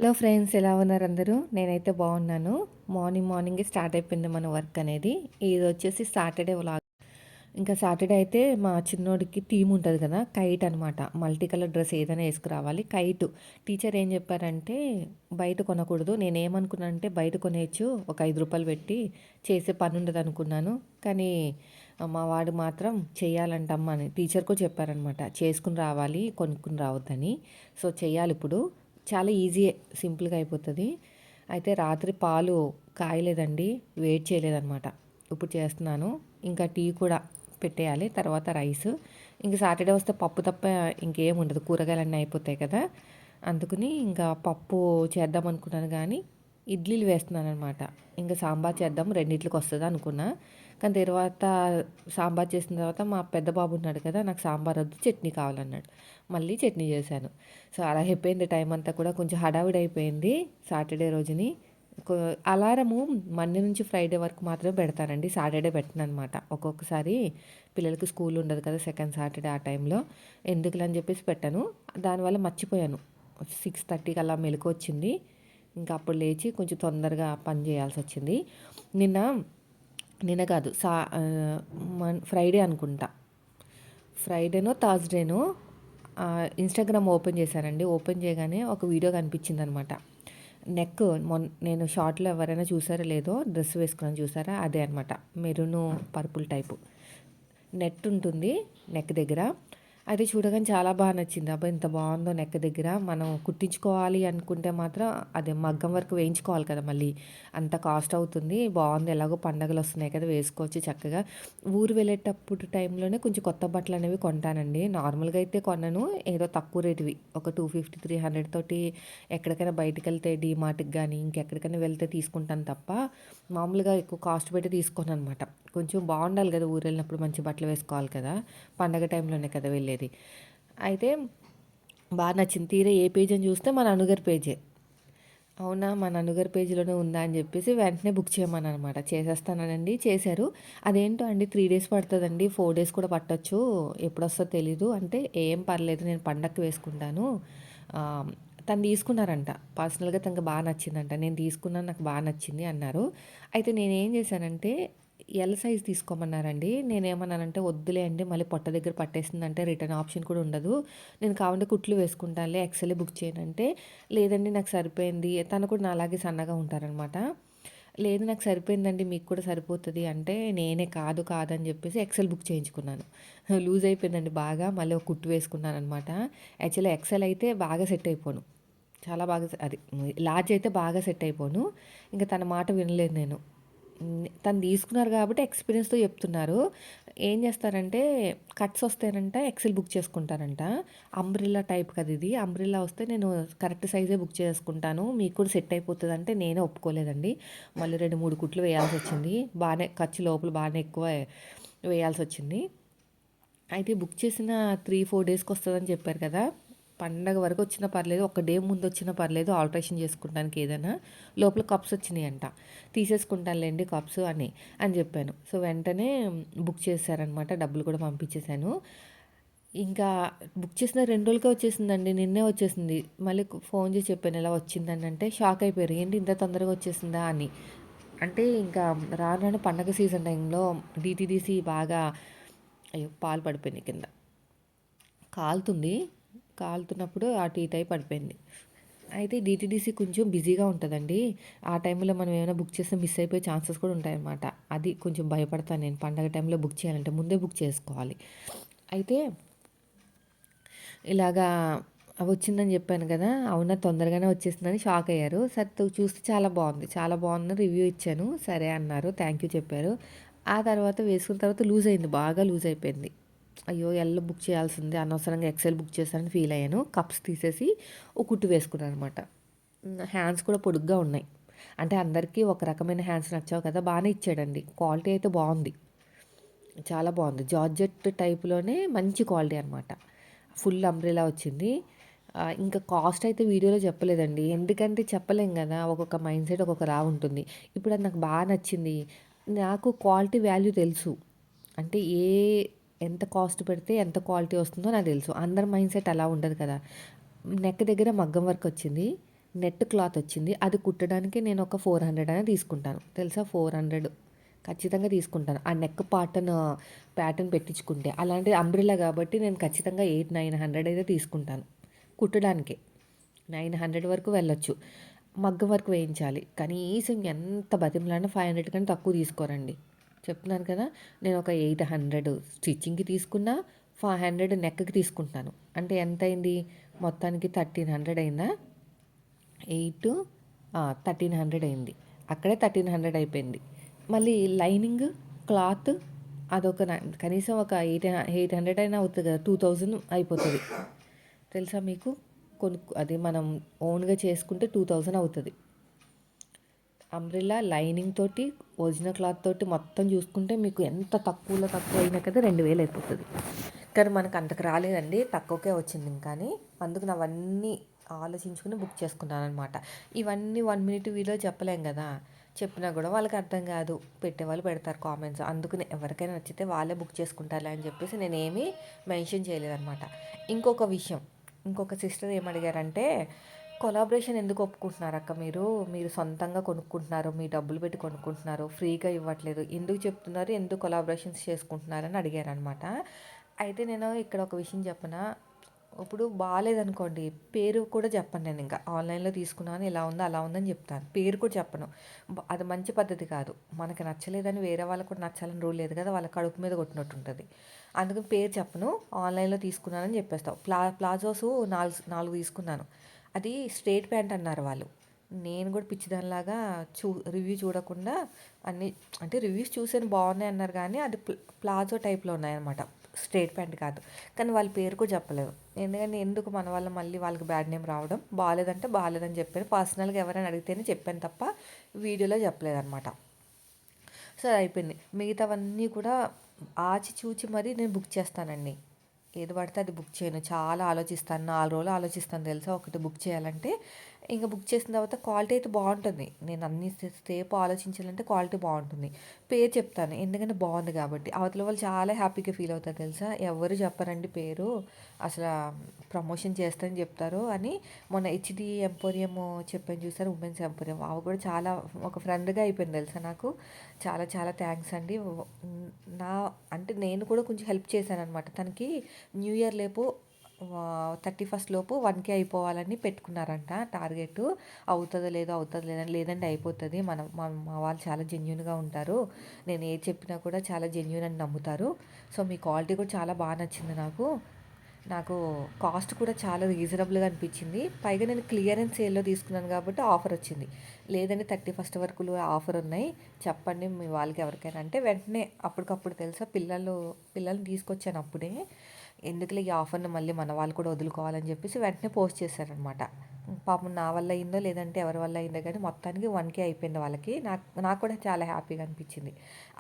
Hello friends, ఎలా ఉన్నారు అందరూ? నేనైతే బాగున్నాను. మార్నింగే స్టార్ట్ అయిపోయింది మన వర్క్ అనేది. ఇది వచ్చేసి సాటర్డే వ్లాగ్. ఇంకా సాటర్డే అయితే మా చిన్నోడికి థీమ్ ఉంటుంది కదా, కైట్ అనమాట. మల్టీ కలర్ డ్రెస్ ఏదైనా వేసుకురావాలి. కైట్ టీచర్ ఏం చెప్పారంటే బయట కొనకూడదు. నేనేమనుకున్నానంటే బయట కొనేయచ్చు, ఒక ₹5 పెట్టి చేసే పని ఉండదు అనుకున్నాను. కానీ మా వాడు మాత్రం చేయాలంటమ్మా అని టీచర్కు చెప్పారనమాట. చేసుకుని రావాలి, కొనుక్కుని రావద్దని. సో చేయాలి ఇప్పుడు. చాలా ఈజీయే, సింపుల్గా అయిపోతుంది. అయితే రాత్రి పాలు కాయలేదండి, వెయిట్ చేయలేదన్నమాట. ఇప్పుడు చేస్తున్నాను. ఇంకా టీ కూడా పెట్టేయాలి, తర్వాత రైస్. ఇంక సాటర్డే వస్తే పప్పు తప్ప ఇంకేం ఉండదు, కూరగాయలన్నీ అయిపోతాయి కదా. అందుకని ఇంకా పప్పు చేద్దాం అనుకున్నాను, కానీ ఇడ్లీలు వేస్తున్నాను అనమాట. ఇంకా సాంబార్ చేద్దాం, రెండిట్లకి వస్తుంది అనుకున్నా. కానీ తర్వాత సాంబార్ చేసిన తర్వాత మా పెద్ద బాబు ఉన్నాడు కదా, నాకు సాంబార్ వద్దు, చట్నీ కావాలన్నాడు. మళ్ళీ చట్నీ చేశాను. సో అలా అయిపోయింది. టైం అంతా కూడా కొంచెం హడావిడి అయిపోయింది సాటర్డే రోజుని. అలారము మండే నుంచి ఫ్రైడే వరకు మాత్రమే పెడతానండి, సాటర్డే పెట్టను అనమాట. ఒక్కొక్కసారి పిల్లలకి స్కూల్ ఉండదు కదా, సెకండ్ సాటర్డే ఆ టైంలో ఎందుకులని చెప్పేసి పెట్టాను. దానివల్ల మర్చిపోయాను. 6:30కి అలా మెలకు వచ్చింది. ఇంకా అప్పుడు లేచి కొంచెం తొందరగా పని చేయాల్సి వచ్చింది. నిన్న నిన్న కాదు, ఫ్రైడే అనుకుంటా, ఫ్రైడేనో థర్స్డేనో ఇన్స్టాగ్రామ్ ఓపెన్ చేశానండి. ఓపెన్ చేయగానే ఒక వీడియో కనిపించింది అనమాట. నెక్ నేను షార్ట్లో ఎవరైనా చూసారో లేదో, డ్రెస్ వేసుకుని చూసారా, అదే అనమాట. మెరూను పర్పుల్ టైపు నెట్ ఉంటుంది నెక్ దగ్గర. అది చూడగానే చాలా బాగా నచ్చింది. అబ్బా ఇంత బాగుందో నెక్ దగ్గర. మనం కుట్టించుకోవాలి అనుకుంటే మాత్రం అదే మగ్గం వరకు వేయించుకోవాలి కదా, మళ్ళీ అంత కాస్ట్ అవుతుంది. బాగుంది, ఎలాగో పండగలు వస్తున్నాయి కదా, వేసుకోవచ్చు చక్కగా. ఊరు వెళ్ళేటప్పుడు టైంలోనే కొంచెం కొత్త బట్టలు అనేవి కొంటానండి. నార్మల్గా అయితే కొనను, ఏదో తక్కువ రేటువి ఒక 250 300 తోటి ఎక్కడికైనా బయటకు వెళ్తే డీమార్ట్కి కానీ ఇంకెక్కడికైనా వెళ్తే తీసుకుంటాను తప్ప మామూలుగా ఎక్కువ కాస్ట్ పెట్టి తీసుకోను అనమాట. కొంచెం బాగుండాలి కదా, ఊరు వెళ్ళినప్పుడు మంచి బట్టలు వేసుకోవాలి కదా, పండగ టైంలోనే కదా వెళ్ళేది. అయితే బాగా నచ్చింది. తీరా ఏ పేజ్ అని చూస్తే మన అనుగర్ పేజే. అవునా, మన అనుగర్ పేజీలోనే ఉందా అని చెప్పేసి వెంటనే బుక్ చేయమని అనమాట. చేసేస్తానండి, చేశారు. అదేంటో అండి 3 days పడుతుందండి, 4 days కూడా పట్టొచ్చు, ఎప్పుడు వస్తుందో తెలీదు అంటే, ఏం పర్లేదు నేను పండగకి వేసుకుంటాను. తను తీసుకున్నారంట, పర్సనల్గా తనకు బాగా నచ్చిందంట. నేను తీసుకున్నాను, నాకు బాగా నచ్చింది అన్నారు. అయితే నేనేం చేశానంటే ఎల్ సైజ్ తీసుకోమన్నారండి. నేనేమన్నానంటే వద్దులే అండి, మళ్ళీ పొట్ట దగ్గర పట్టేసిందంటే రిటర్న్ ఆప్షన్ కూడా ఉండదు, నేను కావాలంటే కుట్లు వేసుకుంటానులే, ఎక్సెల్ బుక్ చేయనంటే, లేదండి నాకు సరిపోయింది. తను కూడా నాలాగే సన్నగా ఉంటారనమాట. లేదు నాకు సరిపోయిందండి, మీకు కూడా సరిపోతుంది అంటే, నేనే కాదని చెప్పేసి ఎక్సెల్ బుక్ చేయించుకున్నాను. లూజ్ అయిపోయిందండి బాగా, మళ్ళీ ఒక కుట్టు వేసుకున్నాను అనమాట. యాక్చువల్లీ ఎక్సెల్ అయితే బాగా సెట్ అయిపోను, చాలా బాగా అది లార్జ్ అయితే బాగా సెట్ అయిపోను. ఇంకా తన మాట వినలేదు నేను. తను తీసుకున్నారు కాబట్టి ఎక్స్పీరియన్స్‌తో చెప్తున్నారు. ఏం చేస్తారంటే కట్స్ వస్తేనంట ఎక్సెల్ బుక్ చేసుకుంటారంట. అంబ్రెల్లా టైప్ కదా ఇది. అంబ్రెల్లా వస్తే నేను కరెక్ట్ సైజే బుక్ చేసుకుంటాను, మీకు కూడా సెట్ అయిపోతదంటే నేనే ఒప్పుకోలేదండి. మళ్ళీ 2, 3 కుట్లు వేయాల్సొచ్చింది. బానే ఖర్చు లోపల బానే ఎక్కువ వేయాల్సొచ్చింది. అయితే బుక్ చేసిన 3, 4 డేస్‌కి వస్తదని చెప్పారు కదా, పండగ వరకు వచ్చినా పర్లేదు, ఒక డే ముందు వచ్చినా పర్లేదు, ఆల్ట్రేషన్ చేసుకుంటానికి ఏదైనా. లోపల కప్స్ వచ్చినాయంట. తీసేసుకుంటానులేండి కప్స్ అని చెప్పాను. సో వెంటనే బుక్ చేశారనమాట, డబ్బులు కూడా పంపించేశాను. ఇంకా బుక్ చేసిన 2 రోజులకే వచ్చేసిందండి, నిన్నే వచ్చేసింది. మళ్ళీ ఫోన్ చేసి చెప్పాను ఇలా వచ్చిందని అంటే, షాక్ అయిపోయారు. ఏంటి ఇంత తొందరగా వచ్చేసిందా అని. అంటే ఇంకా రాను రాను పండగ సీజన్ టైంలో డీటీడీసీ బాగా, అయ్యో పాలు పడిపోయినాయి కింద, కాలుతుంది. కాలుతున్నప్పుడు ఆ టీ టై పడిపోయింది. అయితే డీటీడీసీ కొంచెం బిజీగా ఉంటుందండి. ఆ టైంలో మనం ఏమైనా బుక్ చేస్తే మిస్ అయిపోయే ఛాన్సెస్ కూడా ఉంటాయన్నమాట. అది కొంచెం భయపడతాను నేను, పండగ టైంలో బుక్ చేయాలంటే ముందే బుక్ చేసుకోవాలి. అయితే ఇలాగా వచ్చిందని చెప్పాను కదా, అవునా తొందరగానే వచ్చేసిందని షాక్ అయ్యారు. సరే చూస్తే చాలా బాగుంది, చాలా బాగుందని రివ్యూ ఇచ్చాను. సరే అన్నారు, థ్యాంక్ యూ చెప్పారు. ఆ తర్వాత వేసుకున్న తర్వాత లూజ్ అయింది, బాగా లూజ్ అయిపోయింది. అయ్యో ఎల్ బుక్ చేయాల్సిందే, అనవసరంగా ఎక్సెల్ బుక్ చేశానని ఫీల్ అయ్యాను. కప్స్ తీసేసి ఒక కుట్టు వేసుకున్నాను అనమాట. హ్యాండ్స్ కూడా పొడుగ్గా ఉన్నాయి. అంటే అందరికీ ఒక రకమైన హ్యాండ్స్ నచ్చావు కదా, బాగానే ఇచ్చాడండి. క్వాలిటీ అయితే బాగుంది, చాలా బాగుంది. జార్జెట్ టైప్లోనే మంచి క్వాలిటీ అనమాట. ఫుల్ అంబ్రెలా వచ్చింది. ఇంకా కాస్ట్ అయితే వీడియోలో చెప్పలేదండి, ఎందుకంటే చెప్పలేం కదా, ఒక్కొక్క మైండ్ సెట్ ఒక్కొక్కలా ఉంటుంది. ఇప్పుడు అది నాకు బాగా నచ్చింది. నాకు క్వాలిటీ వాల్యూ తెలుసు, అంటే ఎంత కాస్ట్ పెడితే ఎంత క్వాలిటీ వస్తుందో నాకు తెలుసు. అందరి మైండ్ సెట్ అలా ఉండదు కదా. నెక్ దగ్గర మగ్గం వర్క్ వచ్చింది, నెట్ క్లాత్ వచ్చింది. అది కుట్టడానికి నేను ఒక 400 అయినా తీసుకుంటాను తెలుసా. 400 ఖచ్చితంగా తీసుకుంటాను ఆ నెక్ ప్యాటర్న్ పెట్టించుకుంటే. అలాంటి అంబ్రెల్లా కాబట్టి నేను ఖచ్చితంగా 800-900 అయితే తీసుకుంటాను కుట్టడానికే. 900 వరకు వెళ్ళొచ్చు. మగ్గం వర్క్ వేయించాలి కనీసం ఎంత బతిమలాడినా 500 కంటే తక్కువ తీసుకోరండి. చెప్తున్నాను కదా, నేను ఒక 800 స్టిచ్చింగ్కి తీసుకున్నా, 500 నెక్కి తీసుకుంటాను. అంటే ఎంత అయింది మొత్తానికి? 1300 అయిందా? 8 1300 అయింది. అక్కడే 1300 అయిపోయింది. మళ్ళీ లైనింగ్ క్లాత్ అదొక కనీసం ఒక 800 అయినా అవుతుంది కదా, 2000 అయిపోతుంది తెలుసా మీకు. అది మనం ఓన్గా చేసుకుంటే 2000 అవుతుంది. అంబ్రెల్లా లైనింగ్ తోటి ఒరిజినల్ క్లాత్ తోటి మొత్తం చూసుకుంటే మీకు ఎంత తక్కువ అయినా కదా 2000 అయిపోతుంది. కానీ మనకు అంతకు రాలేదండి, తక్కువకే వచ్చింది. కానీ అందుకు అవన్నీ ఆలోచించుకుని బుక్ చేసుకున్నాను అనమాట. ఇవన్నీ 1 మినిట్ వీడియో చెప్పలేం కదా, చెప్పినా కూడా వాళ్ళకి అర్థం కాదు. పెట్టేవాళ్ళు పెడతారు కామెంట్స్, అందుకని ఎవరికైనా నచ్చితే వాళ్ళే బుక్ చేసుకుంటారులే అని చెప్పేసి నేనేమీ మెన్షన్ చేయలేదన్నమాట. ఇంకొక సిస్టర్ ఏమడిగారంటే, కొలాబరేషన్ ఎందుకు ఒప్పుకుంటున్నారు అక్క మీరు సొంతంగా కొనుక్కుంటున్నారు, మీ డబ్బులు పెట్టి కొనుక్కుంటున్నారు, ఫ్రీగా ఇవ్వట్లేదు, ఎందుకు చెప్తున్నారు, ఎందుకు కొలాబరేషన్స్ చేసుకుంటున్నారని అడిగారనమాట. అయితే నేను ఇక్కడ ఒక విషయం చెప్పనా, ఇప్పుడు బాగాలేదనుకోండి పేరు కూడా చెప్పను. నేను ఇంకా ఆన్లైన్లో తీసుకున్నాను, ఇలా ఉందో అలా ఉందని చెప్తాను, పేరు కూడా చెప్పను. అది మంచి పద్ధతి కాదు. మనకి నచ్చలేదని వేరే వాళ్ళకు కూడా నచ్చాలని రూల్ లేదు కదా, వాళ్ళ కడుపు మీద కొట్టినట్టు ఉంటుంది. అందుకని పేరు చెప్పను, ఆన్లైన్లో తీసుకున్నానని చెప్పేస్తావు. ప్లాజోస్ 4 తీసుకున్నాను. అది స్ట్రేట్ ప్యాంట్ అన్నారు వాళ్ళు. నేను కూడా పిచ్చిదానిలాగా రివ్యూ చూడకుండా అన్నీ, అంటే రివ్యూస్ చూసాను బాగున్నాయి అన్నారు, కానీ అది ప్లాజో టైప్లో ఉన్నాయన్నమాట, స్ట్రేట్ ప్యాంట్ కాదు. కానీ వాళ్ళ పేరు కూడా చెప్పలేదు. ఎందుకంటే ఎందుకు మన వల్ల మళ్ళీ వాళ్ళకి బ్యాడ్ నేమ్ రావడం. బాగాలేదంటే బాగాలేదని చెప్పాను, పర్సనల్గా ఎవరైనా అడిగితేనే చెప్పాను తప్ప వీడియోలో చెప్పలేదన్నమాట. సో అది అయిపోయింది. మిగతావన్నీ కూడా ఆచిచూచి మరీ నేను బుక్ చేస్తానండి. ఏది పడితే అది బుక్ చేయను. చాలా ఆలోచిస్తాను, 4 రోజులు ఆలోచిస్తాను తెలుసా ఒకటి బుక్ చేయాలంటే. ఇంకా బుక్ చేసిన తర్వాత క్వాలిటీ అయితే బాగుంటుంది. నేను అన్ని సేపు ఆలోచించాలంటే క్వాలిటీ బాగుంటుంది. పేరు చెప్తాను ఎందుకంటే బాగుంది కాబట్టి. అవతల వాళ్ళు చాలా హ్యాపీగా ఫీల్ అవుతారు తెలుసా. ఎవరు చెప్పరండి పేరు, అసలు ప్రమోషన్ చేస్తారని చెప్తారు అని. మొన్న హెచ్డి ఎంపోరియం చెప్పాను చూసారు, ఉమెన్స్ ఎంపోరియం, అవి కూడా చాలా ఒక ఫ్రెండ్గా అయిపోయింది తెలుసా నాకు. చాలా చాలా థ్యాంక్స్ అండి. అంటే నేను కూడా కొంచెం హెల్ప్ చేశాను అనమాట. తనకి న్యూ ఇయర్ లేపు 31st లోపు 1K అయిపోవాలని పెట్టుకున్నారంట టార్గెట్. అవుతుందో లేదంటే అయిపోతుంది. మా వాళ్ళు చాలా జెన్యూన్గా ఉంటారు, నేను ఏది చెప్పినా కూడా చాలా జెన్యూన్ అని నమ్ముతారు. సో మీ క్వాలిటీ కూడా చాలా బాగా నచ్చింది నాకు కాస్ట్ కూడా చాలా రీజనబుల్గా అనిపించింది. పైగా నేను క్లియరెన్స్ సేల్లో తీసుకున్నాను కాబట్టి ఆఫర్ వచ్చింది. లేదంటే 31st వరకు ఆఫర్ ఉన్నాయి, చెప్పండి మీ వాళ్ళకి ఎవరికైనా అంటే వెంటనే అప్పటికప్పుడు తెలుసా పిల్లల్ని తీసుకొచ్చాను అప్పుడే. ఎందుకులే ఈ ఆఫర్ని మళ్ళీ మన వాళ్ళు కూడా వదులుకోవాలని చెప్పేసి వెంటనే పోస్ట్ చేశారనమాట. పాపం నా వల్ల అయిందో లేదంటే ఎవరి వల్ల అయిందో కానీ మొత్తానికి 1K అయిపోయింది వాళ్ళకి. నాకు కూడా చాలా హ్యాపీగా అనిపించింది.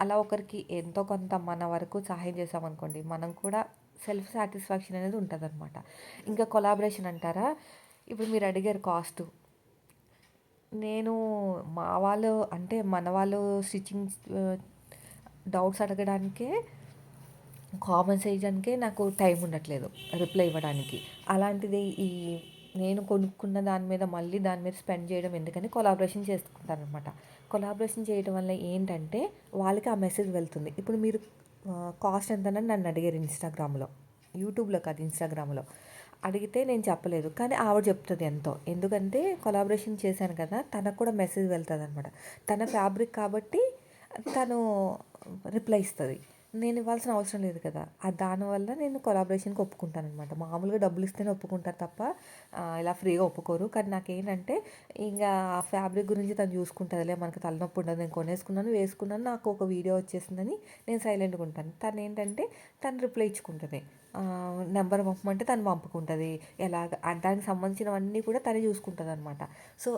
అలా ఒకరికి ఎంతో కొంత మన వరకు సహాయం చేసామనుకోండి, మనం కూడా సెల్ఫ్ సాటిస్ఫాక్షన్ అనేది ఉంటుంది అనమాట. ఇంకా కొలాబరేషన్ అంటారా, ఇప్పుడు మీరు అడిగారు కాస్ట్. నేను మన వాళ్ళు స్టిచ్చింగ్ డౌట్స్ అడగడానికే, కామెంట్స్ చేయడానికే నాకు టైం ఉండట్లేదు రిప్లై ఇవ్వడానికి. అలాంటిది నేను కొనుక్కున్న దాని మీద స్పెండ్ చేయడం ఎందుకని కొలాబరేషన్ చేసుకుంటాను అనమాట. కొలాబరేషన్ చేయడం వల్ల ఏంటంటే వాళ్ళకి ఆ మెసేజ్ వెళ్తుంది. ఇప్పుడు మీరు కాస్ట్ ఎంతనని నన్ను అడిగారు ఇన్స్టాగ్రామ్లో, యూట్యూబ్లో కాదు ఇన్స్టాగ్రామ్లో అడిగితే నేను చెప్పలేదు, కానీ ఆవిడ చెప్తుంది ఎంతో. ఎందుకంటే కొలాబరేషన్ చేశాను కదా, తనకు కూడా మెసేజ్ వెళ్తుంది అనమాట. తన ఫ్యాబ్రిక్ కాబట్టి తను రిప్లై ఇస్తుంది, నేను ఇవ్వాల్సిన అవసరం లేదు కదా. దానివల్ల నేను కొలాబరేషన్కి ఒప్పుకుంటాను అనమాట. మామూలుగా డబ్బులు ఇస్తేనే ఒప్పుకుంటారు తప్ప ఇలా ఫ్రీగా ఒప్పుకోరు. కానీ నాకేంటంటే ఇంకా ఆ ఫ్యాబ్రిక్ గురించి తను చూసుకుంటుందిలే, మనకు తలనొప్పి ఉండదు, నేను కొనేసుకున్నాను వేసుకున్నాను, నాకు ఒక వీడియో వచ్చేసిందని నేను సైలెంట్గా ఉంటాను. తను ఏంటంటే తను రిప్లై ఇచ్చుకుంటుంది, నెంబర్ పంపమంటే తను పంపుకుంటుంది, ఎలాగ దానికి సంబంధించినవన్నీ కూడా తనే చూసుకుంటుంది అనమాట. సో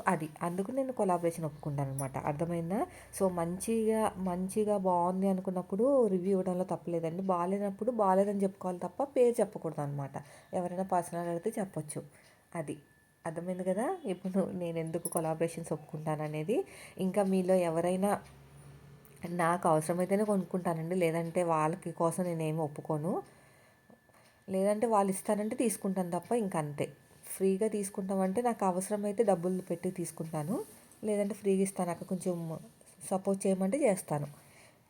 అందుకు నేను కొలాబరేషన్ ఒప్పుకుంటాను అనమాట. అర్థమైందా. సో మంచిగా బాగుంది అనుకున్నప్పుడు రివ్యూ ఇవ్వడంలో తప్పలేదండి. బాగాలేనప్పుడు బాగాలేదని చెప్పుకోవాలి తప్ప పేరు చెప్పకూడదు అనమాట. ఎవరైనా పర్సనల్ అడిగితే చెప్పొచ్చు. అర్థమైంది కదా. ఇప్పుడు నేను ఎందుకు కొలాబరేషన్స్ ఒప్పుకుంటాను అనేది. ఇంకా మీలో ఎవరైనా, నాకు అవసరమైతేనే కొనుక్కుంటానండి, లేదంటే వాళ్ళకి కోసం నేనేమి ఒప్పుకోను. లేదంటే వాళ్ళు ఇస్తారంటే తీసుకుంటాను తప్ప ఇంకంతే. ఫ్రీగా తీసుకుంటామంటే నాకు అవసరమైతే డబ్బులు పెట్టి తీసుకుంటాను, లేదంటే ఫ్రీగా ఇస్తాను అక్క కొంచెం సపోర్ట్ చేయమంటే చేస్తాను.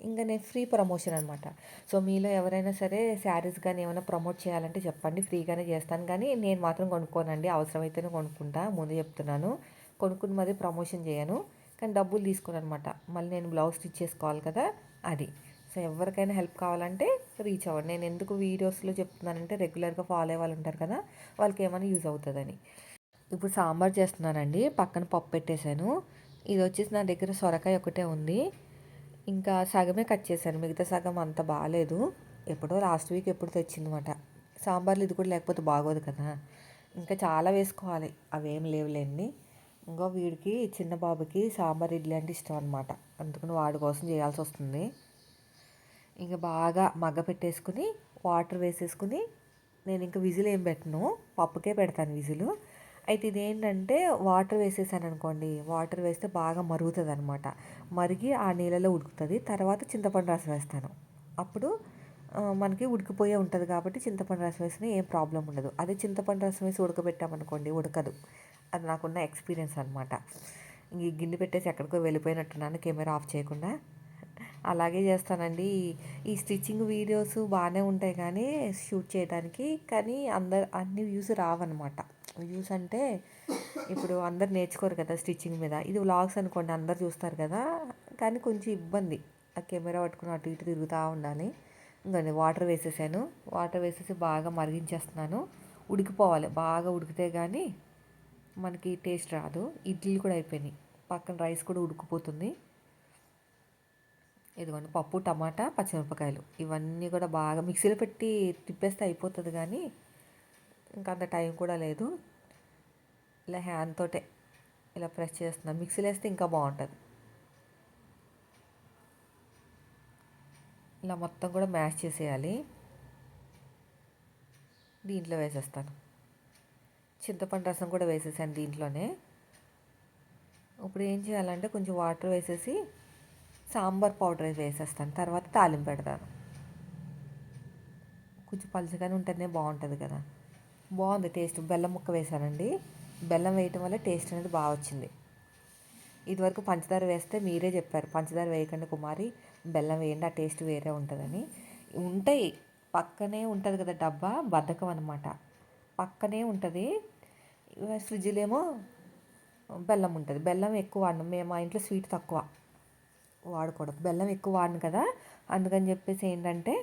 ఇంకా నేను ఫ్రీ ప్రమోషన్ అనమాట. సో మీలో ఎవరైనా సరే శారీస్ కానీ ఏమైనా ప్రమోట్ చేయాలంటే చెప్పండి, ఫ్రీగానే చేస్తాను. కానీ నేను మాత్రం కొనుక్కోనండి, అవసరమైతేనే కొనుక్కుంటా, ముందు చెప్తున్నాను. కొనుక్కుని మరి ప్రమోషన్ చేయను, కానీ డబ్బులు తీసుకోను అనమాట. మళ్ళీ నేను బ్లౌజ్ స్టిచ్ చేసుకోవాలి కదా, అది. సో ఎవరికైనా హెల్ప్ కావాలంటే రీచ్ అవ్వండి. నేను ఎందుకు వీడియోస్లో చెప్తున్నానంటే రెగ్యులర్గా ఫాలో అయ్యే వాళ్ళు ఉంటారు కదా, వాళ్ళకి ఏమైనా యూజ్ అవుతుందని. ఇప్పుడు సాంబార్ చేస్తున్నానండి, పక్కన పప్పు పెట్టేశాను. ఇది వచ్చేసి నా దగ్గర సొరకాయ ఒకటే ఉంది, ఇంకా సగమే కట్ చేశాను, మిగతా సగం అంత బాగాలేదు, ఎప్పుడో లాస్ట్ వీక్ ఎప్పుడు తెచ్చిందన్నమాట. సాంబార్లు ఇది కూడా లేకపోతే బాగోదు కదా, ఇంకా చాలా వేసుకోవాలి, అవేం లేవులేండి. ఇంకో వీడికి చిన్న బాబుకి సాంబార్ ఇడ్లీ అంటే ఇష్టం అనమాట, అందుకని వాడి కోసం చేయాల్సి వస్తుంది. ఇంకా బాగా మగ్గ పెట్టేసుకుని వాటర్ వేసేసుకుని, నేను ఇంకా విజిల్ ఏం పెట్టను, పప్పుకే పెడతాను విజిల్. అయితే ఇదేంటంటే వాటర్ వేసేసాను అనుకోండి, వాటర్ వేస్తే బాగా మరుగుతుంది అనమాట, మరిగి ఆ నీళ్ళలో ఉడుకుతుంది. తర్వాత చింతపండు రసం వేస్తాను, అప్పుడు మనకి ఉడికిపోయే ఉంటుంది కాబట్టి చింతపండు రసం వేసినా ఏం ప్రాబ్లం ఉండదు. అదే చింతపండు రసం వేసి ఉడకబెట్టామనుకోండి ఉడకదు, అది నాకున్న ఎక్స్పీరియన్స్ అనమాట. ఇంక గిన్నె పెట్టేసి ఎక్కడికో వెళ్ళిపోయినట్టున్నాను కెమెరా ఆఫ్ చేయకుండా, అలాగే చేస్తానండి. ఈ స్టిచ్చింగ్ వీడియోస్ బాగానే ఉంటాయి కానీ షూట్ చేయడానికి, కానీ అన్ని వ్యూస్ రావన్నమాట. వ్యూస్ అంటే ఇప్పుడు అందరు నేర్చుకోరు కదా స్టిచ్చింగ్ మీద, ఇది వ్లాగ్స్ అనుకోండి అందరు చూస్తారు కదా, కానీ కొంచెం ఇబ్బంది, ఆ కెమెరా పట్టుకుని అటు ఇటు తిరుగుతూ ఉండాలి. ఇంకొండి వాటర్ వేసేసాను, వాటర్ వేసేసి బాగా మరిగించేస్తున్నాను. ఉడికిపోవాలి, బాగా ఉడికితే కానీ మనకి టేస్ట్ రాదు. ఇడ్లీలు కూడా అయిపోయినాయి, పక్కన రైస్ కూడా ఉడికిపోతుంది. ఇదిగోండి పప్పు, టమాటా, పచ్చిమిరపకాయలు ఇవన్నీ కూడా బాగా మిక్సీలో పెట్టి తిప్పేస్తే అయిపోతుంది, కానీ ఇంకా అంత టైం కూడా లేదు. ఇలా హ్యాండ్ తోటే ఇలా ప్రెస్ చేస్తున్నాను, మిక్సీలో వేస్తే ఇంకా బాగుంటుంది. ఇలా మొత్తం కూడా మ్యాష్ చేసేయాలి. దీంట్లో వేసేస్తాను, చింతపండు రసం కూడా వేసేసాను దీంట్లోనే. ఇప్పుడు ఏం చేయాలంటే కొంచెం వాటర్ వేసేసి సాంబార్ పౌడర్ వేసేస్తాను, తర్వాత తాలింపు పెడతాను. కొంచెం పలుచగానే ఉంటేనే బాగుంటుంది కదా. బాగుంది టేస్ట్, బెల్లం ముక్క వేసానండి, బెల్లం వేయటం వల్ల టేస్ట్ అనేది బాగా వచ్చింది. ఇదివరకు పంచదార వేస్తే మీరే చెప్పారు పంచదార వేయకండి కుమారి, బెల్లం వేయండి, ఆ టేస్ట్ వేరే ఉంటుందని. ఉంటాయి, పక్కనే ఉంటుంది కదా డబ్బా, బద్ధకం అనమాట, పక్కనే ఉంటుంది. ఫ్రిడ్జ్లో ఏమో బెల్లం ఉంటుంది, బెల్లం ఎక్కువ వాడను మేము, మా ఇంట్లో స్వీట్ తక్కువ వాడకూడదు, బెల్లం ఎక్కువ వాడను కదా, అందుకని చెప్పేసి ఏంటంటే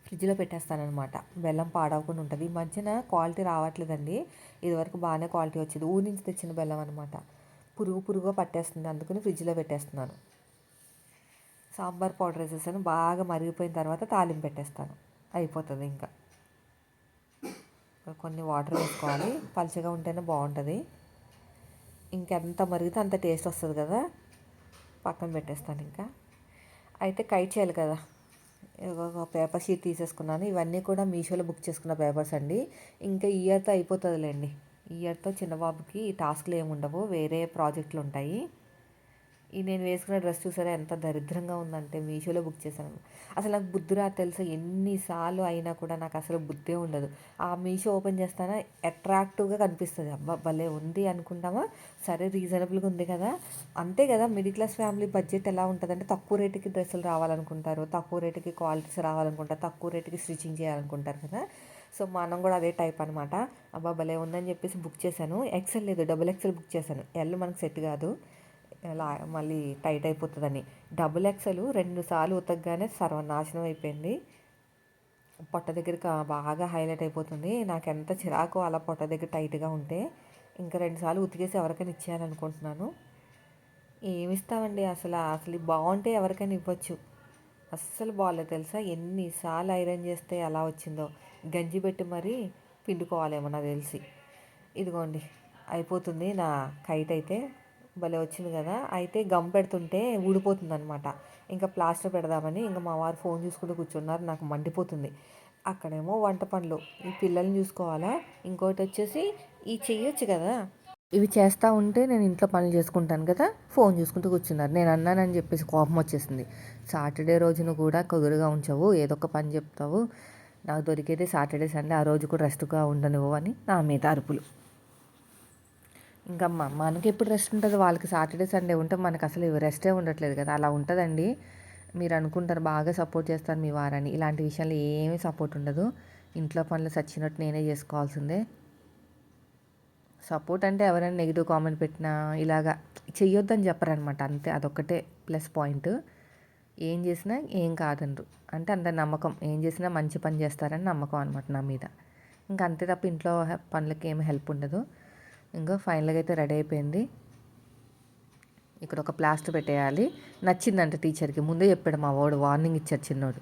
ఫ్రిడ్జ్లో పెట్టేస్తానమాట, బెల్లం పాడవకుండా ఉంటుంది. ఈ మధ్యన క్వాలిటీ రావట్లేదండి, ఇదివరకు బాగానే క్వాలిటీ వచ్చేది, ఊరి నుంచి తెచ్చిన బెల్లం అనమాట, పురుగు పట్టేస్తుంది, అందుకని ఫ్రిడ్జ్లో పెట్టేస్తున్నాను. సాంబార్ పౌడర్ వేసేసాను, బాగా మరిగిపోయిన తర్వాత తాలింపు పెట్టేస్తాను, అయిపోతుంది. ఇంకా కొన్ని వాటర్ వేసుకోవాలి, పలుచగా ఉంటేనే బాగుంటుంది, ఇంకెంత మరిగితే అంత టేస్ట్ వస్తుంది కదా. పక్కన పెట్టేస్తాను. ఇంకా అయితే కైట్ చేయాలి కదా, ఒక పేపర్ షీట్ తీసేసుకున్నాను, ఇవన్నీ కూడా మీషోలో బుక్ చేసుకున్న పేపర్స్ అండి. ఇంకా ఇయర్తో అయిపోతుందిలేండి, ఇయర్తో చిన్నబాబుకి టాస్క్లు ఏమి ఉండవు, వేరే ప్రాజెక్టులు ఉంటాయి. ఈ నేను వేసుకున్న డ్రెస్ చూసారా ఎంత దరిద్రంగా ఉందంటే, మీషోలో బుక్ చేశాను. అసలు నాకు బుద్ధి రాదు తెలుసా, ఎన్నిసార్లు అయినా కూడా నాకు అసలు బుద్ధే ఉండదు. ఆ మీషో ఓపెన్ చేస్తానా అట్రాక్టివ్గా కనిపిస్తుంది, అబ్బా భలే ఉంది అనుకుంటామా, సరే రీజనబుల్గా ఉంది కదా, అంతే కదా. మిడిల్ క్లాస్ ఫ్యామిలీ బడ్జెట్ ఎలా ఉంటుందంటే తక్కువ రేటుకి డ్రెస్సులు రావాలనుకుంటారు, తక్కువ రేటుకి క్వాలిటీస్ రావాలనుకుంటారు, తక్కువ రేటుకి స్టిచ్చింగ్ చేయాలనుకుంటారు కదా. సో మనం కూడా అదే టైప్ అనమాట. అబ్బా భలే ఉందని చెప్పేసి బుక్ చేశాను. ఎక్సెల్ లేదు, డబుల్ ఎక్సెల్ బుక్ చేశాను, ఎల్ మనకు సెట్ కాదు, మళ్ళీ టైట్ అయిపోతుందని. డబుల్ ఎక్సెల్ 2 సార్లు ఉతకగానే సర్వనాశనం అయిపోయింది, పొట్ట దగ్గర బాగా హైలైట్ అయిపోతుంది. నాకు ఎంత చిరాకు అలా పొట్ట దగ్గర టైట్గా ఉంటే, ఇంకా 2 సార్లు ఉతికేసి ఎవరికైనా ఇచ్చేయాలనుకుంటున్నాను. ఏమిస్తామండి, అసలు బాగుంటే ఎవరికైనా ఇవ్వచ్చు, అస్సలు బాగాలేదు తెలుసా. ఎన్నిసార్లు ఐరన్ చేస్తే ఎలా వచ్చిందో, గంజి పెట్టి మరీ పిండుకోవాలేమో నాకు తెలిసి. ఇదిగోండి అయిపోతుంది నా కైట్ అయితే, భలే వచ్చింది కదా. అయితే గమ్ పెడుతుంటే ఊడిపోతుంది అనమాట, ఇంకా ప్లాస్టర్ పెడదామని ఇంకా మా వారు ఫోన్ చూసుకుంటూ కూర్చున్నారు, నాకు మండిపోతుంది. అక్కడేమో వంట పనులు, ఈ పిల్లల్ని చూసుకోవాలా, ఇంకోటి వచ్చేసి ఈ చెయ్యొచ్చు కదా, ఇవి చేస్తూ ఉంటే నేను ఇంట్లో పనులు చేసుకుంటాను కదా, ఫోన్ చూసుకుంటూ కూర్చున్నారు. నేను అన్నానని చెప్పేసి కోపం వచ్చేసింది, సాటర్డే రోజున కూడా కుదురుగా ఉంచవు, ఏదో ఒక పని చెప్తావు, నాకు దొరికేది సాటర్డే సండే, ఆ రోజు కూడా రెస్ట్గా ఉండనివ్వు అని నా మీద అరుపులు. ఇంకా మనకి ఎప్పుడు రెస్ట్ ఉంటుంది, వాళ్ళకి సాటర్డే సండే ఉంటే మనకు అసలు రెస్టే ఉండట్లేదు కదా, అలా ఉంటుందండి. మీరు అనుకుంటారు బాగా సపోర్ట్ చేస్తారు మీ వారని, ఇలాంటి విషయాలు ఏమీ సపోర్ట్ ఉండదు. ఇంట్లో పనులు సచ్చినట్టు నేనే చేసుకోవాల్సిందే. సపోర్ట్ అంటే ఎవరైనా నెగిటివ్ కామెంట్ పెట్టినా ఇలాగా చెయ్యొద్దని చెప్పరనమాట, అంతే. అదొక్కటే ప్లస్ పాయింట్. ఏం చేసినా ఏం కాదనరు, అంటే అంత నమ్మకం. ఏం చేసినా మంచి పని చేస్తారని నమ్మకం అనమాట నా మీద. ఇంకా అంతే తప్ప ఇంట్లో పనులకి ఏమి హెల్ప్ ఉండదు. ఇంకా ఫైనల్గా అయితే రెడీ అయిపోయింది. ఇక్కడ ఒక ప్లాస్టర్ పెట్టేయాలి. నచ్చిందంట టీచర్కి, ముందే చెప్పాడు మా వాడు, వార్నింగ్ ఇచ్చాడు చిన్నోడు.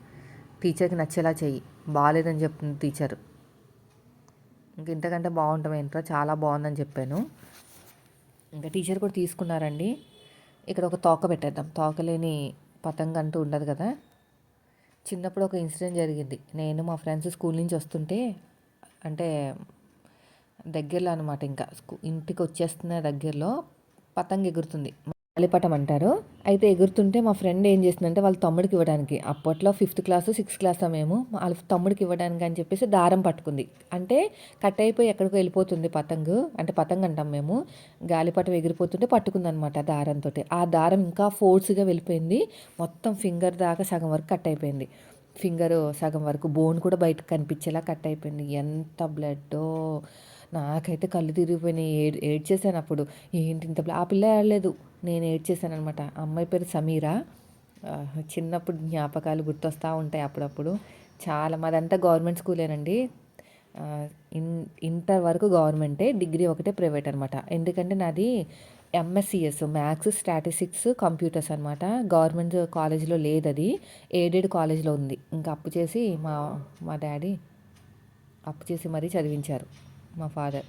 టీచర్కి నచ్చేలా చెయ్యి, బాగాలేదని చెప్తుంది టీచరు. ఇంక ఇంతకంటే బాగుంటాం ఏంట్రా, చాలా బాగుందని చెప్పాను. ఇంకా టీచర్ కూడా తీసుకున్నారండి. ఇక్కడ ఒక తోక పెట్టేద్దాం, తోకలేని పతంగ అంటూ ఉండదు కదా. చిన్నప్పుడు ఒక ఇన్సిడెంట్ జరిగింది. నేను మా ఫ్రెండ్స్ స్కూల్ నుంచి వస్తుంటే, అంటే దగ్గరలో అనమాట, ఇంకా ఇంటికి వచ్చేస్తున్న దగ్గరలో పతంగ ఎగురుతుంది, గాలిపటం అంటారు. అయితే ఎగురుతుంటే మా ఫ్రెండ్ ఏం చేసిందంటే వాళ్ళ తమ్ముడికి ఇవ్వడానికి, అప్పట్లో 5th క్లాస్ 6th క్లాస్ మేము, వాళ్ళ తమ్ముడికి ఇవ్వడానికి అని చెప్పేసి దారం పట్టుకుంది. అంటే కట్ అయిపోయి ఎక్కడికో వెళ్ళిపోతుంది పతంగు, అంటే పతంగ్ అంటాం మేము. గాలిపటం ఎగిరిపోతుంటే పట్టుకుందనమాట దారంతో. ఆ దారం ఇంకా ఫోర్స్గా వెళ్ళిపోయింది, మొత్తం ఫింగర్ దాకా సగం వరకు కట్ అయిపోయింది. ఫింగర్ సగం వరకు, బోన్ కూడా బయటకు కనిపించేలా కట్ అయిపోయింది. ఎంత బ్లడ్డో, నాకైతే కళ్ళు తిరిగిపోయినాయి. ఏడ్చేసాను అప్పుడు. ఏంటి ఇంత ఆ పిల్ల ఏడలేదు, నేను ఏడ్చేసాను అనమాట. అమ్మాయి పేరు సమీరా. చిన్నప్పుడు జ్ఞాపకాలు గుర్తొస్తూ ఉంటాయి అప్పుడప్పుడు. చాలా, మాదంతా గవర్నమెంట్ స్కూలేనండి. ఇంటర్ వరకు గవర్నమెంటే, డిగ్రీ ఒకటే ప్రైవేట్ అనమాట. ఎందుకంటే నాది ఎంఎస్సిఎస్, మ్యాథ్స్, స్టాటిస్టిక్స్, కంప్యూటర్స్ అనమాట. గవర్నమెంట్ కాలేజీలో లేదు, అది ఎయిడెడ్ కాలేజీలో ఉంది. ఇంకా అప్పు చేసి మా డాడీ అప్పు చేసి మరీ చదివించారు మా ఫాదర్.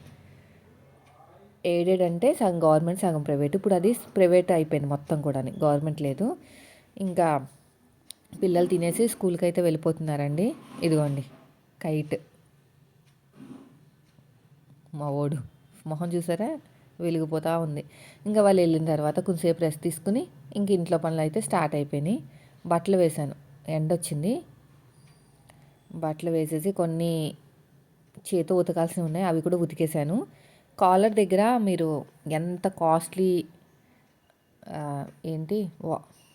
ఎయిడెడ్ అంటే సగం గవర్నమెంట్ సగం ప్రైవేట్. ఇప్పుడు అది ప్రైవేట్ అయిపోయింది మొత్తం కూడా, గవర్నమెంట్ లేదు. ఇంకా పిల్లలు తినేసి స్కూల్కి అయితే వెళ్ళిపోతున్నారండి. ఇదిగోండి కైట్, మా ఓడు మొహం చూసారా, వెలిగిపోతూ ఉంది. ఇంకా వాళ్ళు వెళ్ళిన తర్వాత కొంచెంసేపు రెస్ట్ తీసుకుని ఇంక ఇంట్లో పనులు అయితే స్టార్ట్ అయిపోయినాయి. బట్టలు వేశాను, ఎండ వచ్చింది. బట్టలు వేసేసి కొన్ని చేతో ఉతకాల్సినవి ఉన్నాయి, అవి కూడా ఉతికేసాను. కాలర్ దగ్గర మీరు ఎంత కాస్ట్లీ, ఏంటి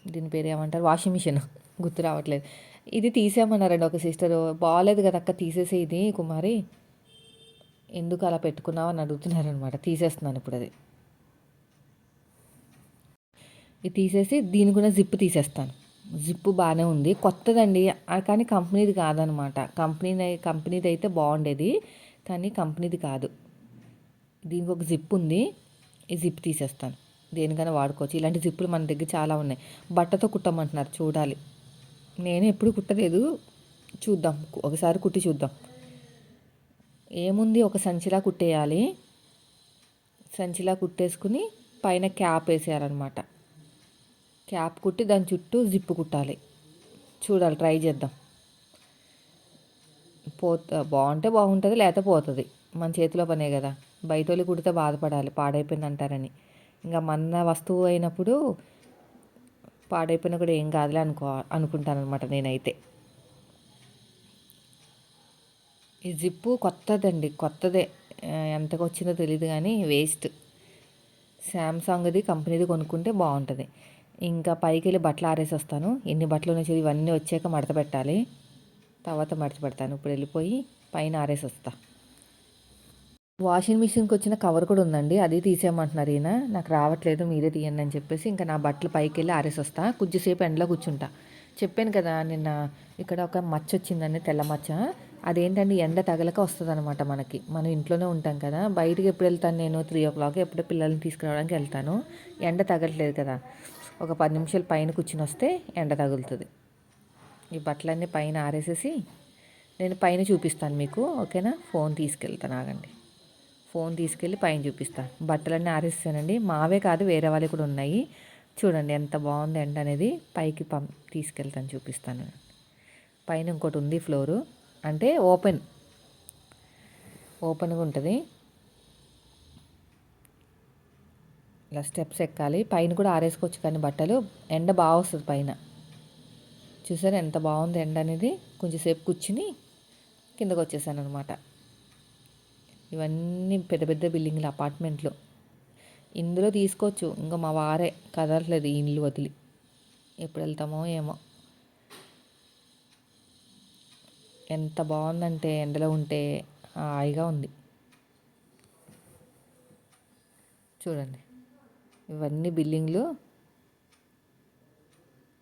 దీని పేరు ఏమంటారు, వాషింగ్ మిషన్ గుర్తు రావట్లేదు, ఇది తీసేయమన్నారండి ఒక సిస్టరు. బాగాలేదు కదా అక్క, తీసేసే ఇది కుమారి, ఎందుకు అలా పెట్టుకున్నావు అని అడుగుతున్నారనమాట. తీసేస్తున్నాను ఇప్పుడు అది. ఇది తీసేసి దీని కూడా జిప్ తీసేస్తాను. జిప్పు బాగానే ఉంది, కొత్తదండి, కానీ కంపెనీది కాదనమాట. కంపెనీది అయితే బాగుండేది, కానీ కంపెనీది కాదు. దీనికి ఒక జిప్ ఉంది, ఈ జిప్ తీసేస్తాను. దేనికైనా వాడుకోవచ్చు, ఇలాంటి జిప్పులు మన దగ్గర చాలా ఉన్నాయి. బట్టతో కుట్టమంటున్నారు, చూడాలి. నేను ఎప్పుడు కుట్టలేదు, చూద్దాం, ఒకసారి కుట్టి చూద్దాం. ఏముంది, ఒక సంచిలా కుట్టేయాలి. సంచిలా కుట్టేసుకుని పైన క్యాప్ వేసేయాలన్నమాట. క్యాప్ కుట్టి దాని చుట్టూ జిప్పు కుట్టాలి. చూడాలి, ట్రై చేద్దాం. బాగుంటే బాగుంటుంది, లేకపోతే పోతుంది. మన చేతిలో పనే కదా, బయట వాళ్ళు కుడితే బాధపడాలి పాడైపోయింది అంటారని. ఇంకా మన వస్తువు అయినప్పుడు పాడైపోయినా కూడా ఏం కాదులే అనుకుంటాను అనమాట నేనైతే. ఈ జిప్పు కొత్తదండి, కొత్తదే, ఎంతకు వచ్చిందో తెలియదు కానీ వేస్ట్. శాంసంగ్ది కంపెనీది కొనుక్కుంటే బాగుంటుంది. ఇంకా పైకి వెళ్ళి బట్టలు ఆరేసి వస్తాను. ఎన్ని బట్టలు ఉన్నాయి ఇవన్నీ వచ్చాక మడత పెట్టాలి, తర్వాత మడత పెడతాను. ఇప్పుడు వెళ్ళిపోయి పైన ఆరేసి వస్తా. వాషింగ్ మిషన్కి వచ్చిన కవర్ కూడా ఉందండి, అది తీసేయమంటున్నారు ఈయన. నాకు రావట్లేదు, మీరే తీయండి అని చెప్పేసి ఇంకా నా బట్టలు పైకి వెళ్ళి ఆరేసి వస్తా. కొద్దిసేపు ఎండలో కూర్చుంటా. చెప్పాను కదా నిన్న, ఇక్కడ ఒక మచ్చ వచ్చిందండి, తెల్ల మచ్చ. అదేంటండి, ఎండ తగలక వస్తుంది అనమాట మనకి. మనం ఇంట్లోనే ఉంటాం కదా, బయటికి ఎప్పుడు వెళ్తాను నేను, 3 o'clock ఎప్పుడో పిల్లల్ని తీసుకురావడానికి వెళ్తాను. ఎండ తగలట్లేదు కదా, ఒక 10 నిమిషాలు పైన కూర్చుని వస్తే ఎండ తగులుతుంది. ఈ బట్టలన్నీ పైన ఆరేసేసి నేను పైన చూపిస్తాను మీకు, ఓకేనా. ఫోన్ తీసుకెళ్తాను, ఆగండి. ఫోన్ తీసుకెళ్ళి పైన చూపిస్తాను. బట్టలన్నీ ఆరేసానండి, మావే కాదు వేరే వాళ్ళవి కూడా ఉన్నాయి. చూడండి ఎంత బాగుంది ఎండ అనేది. పైకి తీసుకెళ్తాను, చూపిస్తాను. పైన ఇంకోటి ఉంది ఫ్లోరు, అంటే ఓపెన్గా ఉంటుంది. ఇలా స్టెప్స్ ఎక్కాలి, పైన కూడా ఆరేసుకోవచ్చు కానీ బట్టలు, ఎండ బాగా వస్తుంది పైన. చూసారా ఎంత బాగుంది ఎండ అనేది. కొంచెంసేపు కూర్చుని కిందకు వచ్చేసాను అనమాట. ఇవన్నీ పెద్ద పెద్ద బిల్డింగ్లు, అపార్ట్మెంట్లు. ఇందులో తీసుకోవచ్చు, ఇంకా మా వారే కదలట్లేదు ఈ ఇల్లు వదిలి. ఎప్పుడు వెళ్తామో ఏమో. ఎంత బాగుందంటే ఎండలో ఉంటే హాయిగా ఉంది. చూడండి, ఇవన్నీ బిల్డింగ్లు,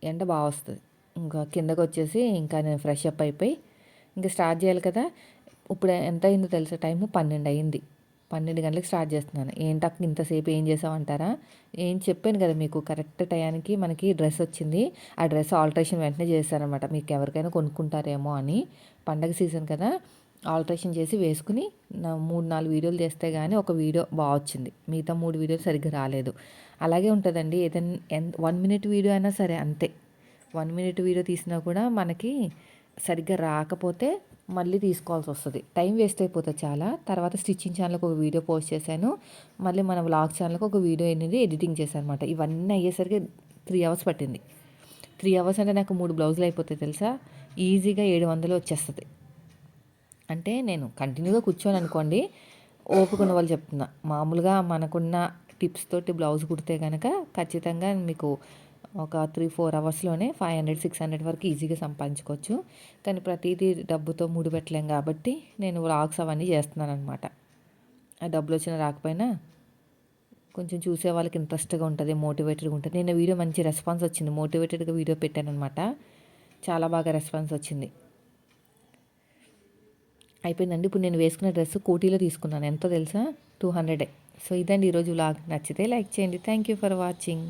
ఎండ బాగా వస్తుంది. ఇంకా కిందకు వచ్చేసి ఇంకా నేను ఫ్రెష్ అప్ అయిపోయి ఇంకా స్టార్ట్ చేయాలి కదా. ఇప్పుడు ఎంత అయిందో తెలుసా, టైము 12 అయింది. 12 గంటలకు స్టార్ట్ చేస్తున్నాను. ఏంటక్క ఇంతసేపు ఏం చేసామంటారా? ఏం చెప్పాను కదా మీకు, కరెక్ట్ టయానికి మనకి డ్రెస్ వచ్చింది. ఆ డ్రెస్ ఆల్ట్రేషన్ వెంటనే చేశారనమాట. మీకు ఎవరికైనా కొనుక్కుంటారేమో అని, పండగ సీజన్ కదా, ఆల్ట్రేషన్ చేసి వేసుకుని 3-4 వీడియోలు చేస్తే కానీ ఒక వీడియో బాగా వచ్చింది. మిగతా 3 వీడియోలు సరిగ్గా రాలేదు. అలాగే ఉంటుందండి, ఏదైనా 1 మినిట్ వీడియో అయినా సరే అంతే. 1 మినిట్ వీడియో తీసినా కూడా మనకి సరిగ్గా రాకపోతే మళ్ళీ తీసుకోవాల్సి వస్తుంది, టైం వేస్ట్ అయిపోతుంది చాలా. తర్వాత స్టిచ్చింగ్ ఛానల్కి ఒక వీడియో పోస్ట్ చేశాను, మళ్ళీ మన వ్లాగ్ ఛానల్కి ఒక వీడియో అనేది ఎడిటింగ్ చేశాను అనమాట. ఇవన్నీ అయ్యేసరికి 3 అవర్స్ పట్టింది. 3 అవర్స్ అంటే నాకు 3 బ్లౌజులు అయిపోతాయి తెలుసా. ఈజీగా 700 వచ్చేస్తుంది. అంటే నేను కంటిన్యూగా కూర్చొని అనుకోండి, ఓపిక ఉన్న వాళ్ళు చెప్తున్నా. మామూలుగా మనకున్న టిప్స్ తోటి బ్లౌజ్ కుడితే కనుక ఖచ్చితంగా మీకు ఒక 3-4 అవర్స్లోనే 500-600 వరకు ఈజీగా సంపాదించుకోవచ్చు. కానీ ప్రతిదీ డబ్బుతో ముడిపెట్టలేం కాబట్టి నేను వ్లాగ్స్ అవన్నీ చేస్తున్నాను అనమాట. ఆ డబ్బులు వచ్చినా రాకపోయినా కొంచెం చూసే వాళ్ళకి ఇంట్రెస్ట్గా ఉంటుంది, మోటివేటెడ్గా ఉంటుంది. నేను వీడియో మంచి రెస్పాన్స్ వచ్చింది, మోటివేటెడ్గా వీడియో పెట్టాను అనమాట. చాలా బాగా రెస్పాన్స్ వచ్చింది. అయిపోయిందండి. ఇప్పుడు నేను వేసుకున్న డ్రెస్ కోటీలో తీసుకున్నాను. ఎంతో తెలుసా, 200. సో ఇదండి ఈరోజు వ్లాగ్. నచ్చితే లైక్ చేయండి. Thank you for watching.